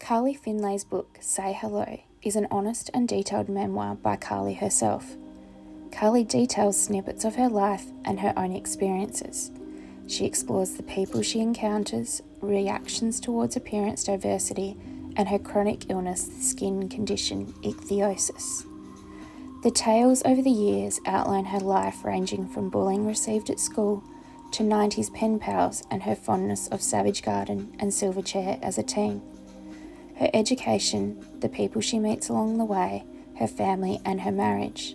Carly Finlay's book, Say Hello, is an honest and detailed memoir by Carly herself. Carly details snippets of her life and her own experiences. She explores the people she encounters, reactions towards appearance diversity, and her chronic illness, the skin condition ichthyosis. The tales over the years outline her life ranging from bullying received at school to 90s pen pals and her fondness of Savage Garden and Silverchair as a teen. Her education, the people she meets along the way, her family and her marriage.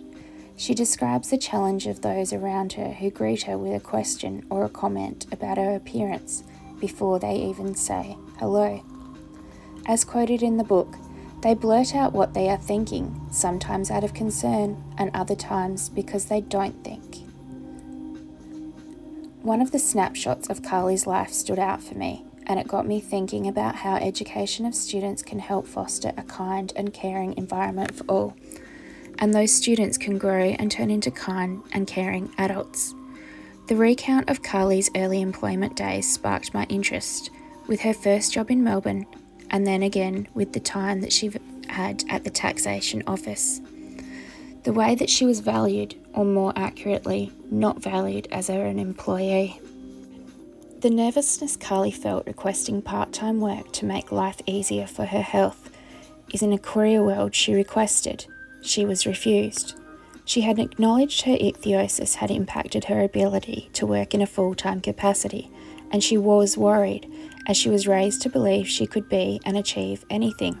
She describes the challenge of those around her who greet her with a question or a comment about her appearance before they even say hello. As quoted in the book, they blurt out what they are thinking, sometimes out of concern and other times because they don't think. One of the snapshots of Carly's life stood out for me, and it got me thinking about how education of students can help foster a kind and caring environment for all, and those students can grow and turn into kind and caring adults. The recount of Carly's early employment days sparked my interest, with her first job in Melbourne, and then again with the time that she had at the taxation office. The way that she was valued, or more accurately, not valued as an employee. The nervousness Carly felt requesting part-time work to make life easier for her health is in a career world she requested. She was refused. She had acknowledged her ichthyosis had impacted her ability to work in a full-time capacity, and she was worried, as she was raised to believe she could be and achieve anything.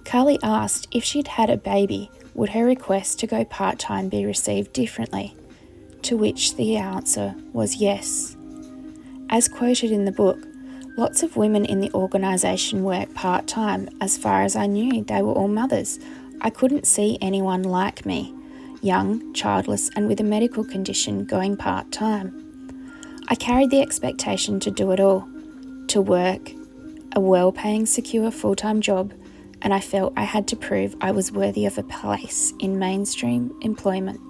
Carly asked if she'd had a baby, would her request to go part-time be received differently? To which the answer was yes. As quoted in the book, lots of women in the organisation work part-time. As far as I knew, they were all mothers. I couldn't see anyone like me, young, childless and with a medical condition, going part-time. I carried the expectation to do it all, to work, a well-paying, secure full-time job, and I felt I had to prove I was worthy of a place in mainstream employment,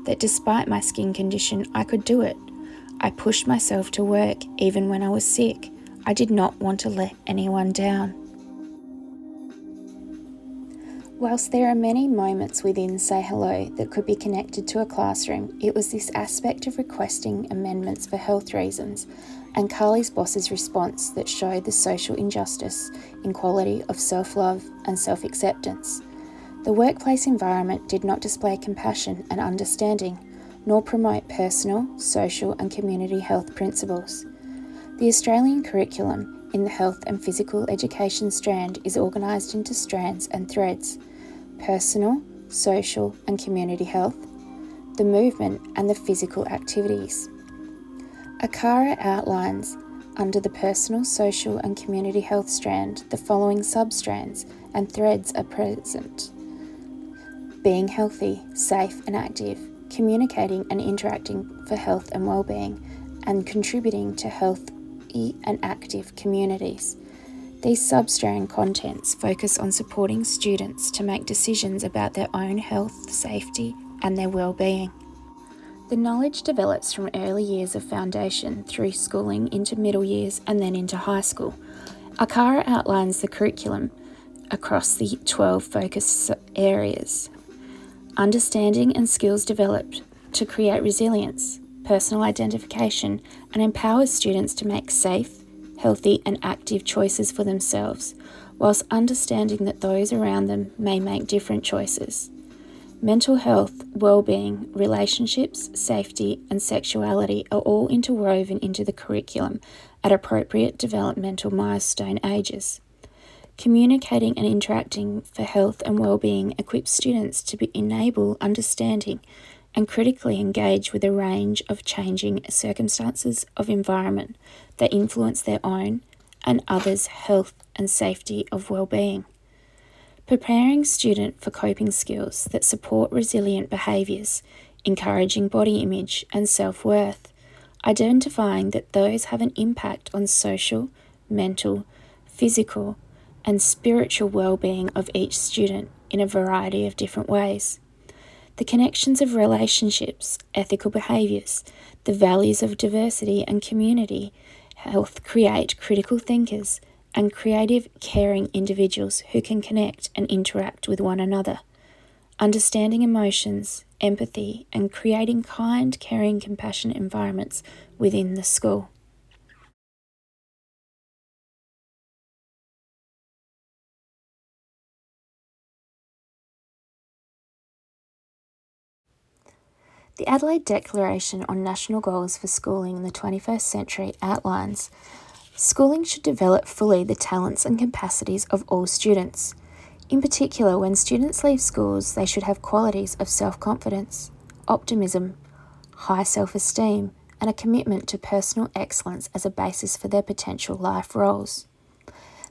that despite my skin condition, I could do it. I pushed myself to work even when I was sick. I did not want to let anyone down. Whilst there are many moments within Say Hello that could be connected to a classroom, it was this aspect of requesting amendments for health reasons and Carly's boss's response that showed the social injustice, inequality of self-love and self-acceptance. The workplace environment did not display compassion and understanding, nor promote personal, social and community health principles. The Australian curriculum in the health and physical education strand is organised into strands and threads: personal, social and community health, the movement and the physical activities. ACARA outlines, under the personal, social and community health strand, the following sub-strands and threads are present: being healthy, safe and active, communicating and interacting for health and well-being, and contributing to healthy and active communities. These sub-strand contents focus on supporting students to make decisions about their own health, safety and their well-being. The knowledge develops from early years of foundation through schooling into middle years and then into high school. ACARA outlines the curriculum across the 12 focus areas. Understanding and skills developed to create resilience, personal identification, and empowers students to make safe, healthy and active choices for themselves, whilst understanding that those around them may make different choices. Mental health, well-being, relationships, safety and sexuality are all interwoven into the curriculum at appropriate developmental milestone ages. Communicating and interacting for health and well-being equips students to enable understanding and critically engage with a range of changing circumstances of environment that influence their own and others' health and safety of well-being. Preparing student for coping skills that support resilient behaviours, encouraging body image and self-worth, identifying that those have an impact on social, mental, physical and spiritual well-being of each student in a variety of different ways. The connections of relationships, ethical behaviours, the values of diversity and community health create critical thinkers and creative, caring individuals who can connect and interact with one another, understanding emotions, empathy, and creating kind, caring, compassionate environments within the school. The Adelaide Declaration on National Goals for Schooling in the 21st Century outlines schooling should develop fully the talents and capacities of all students. In particular, when students leave schools, they should have qualities of self-confidence, optimism, high self-esteem, and a commitment to personal excellence as a basis for their potential life roles.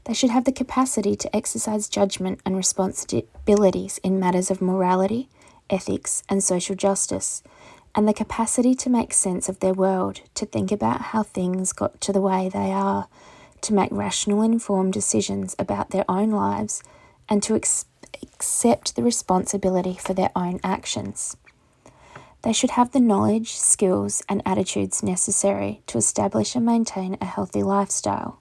They should have the capacity to exercise judgment and responsibilities in matters of morality, ethics, and social justice, and the capacity to make sense of their world, to think about how things got to the way they are, to make rational and informed decisions about their own lives, and to accept the responsibility for their own actions. They should have the knowledge, skills, and attitudes necessary to establish and maintain a healthy lifestyle.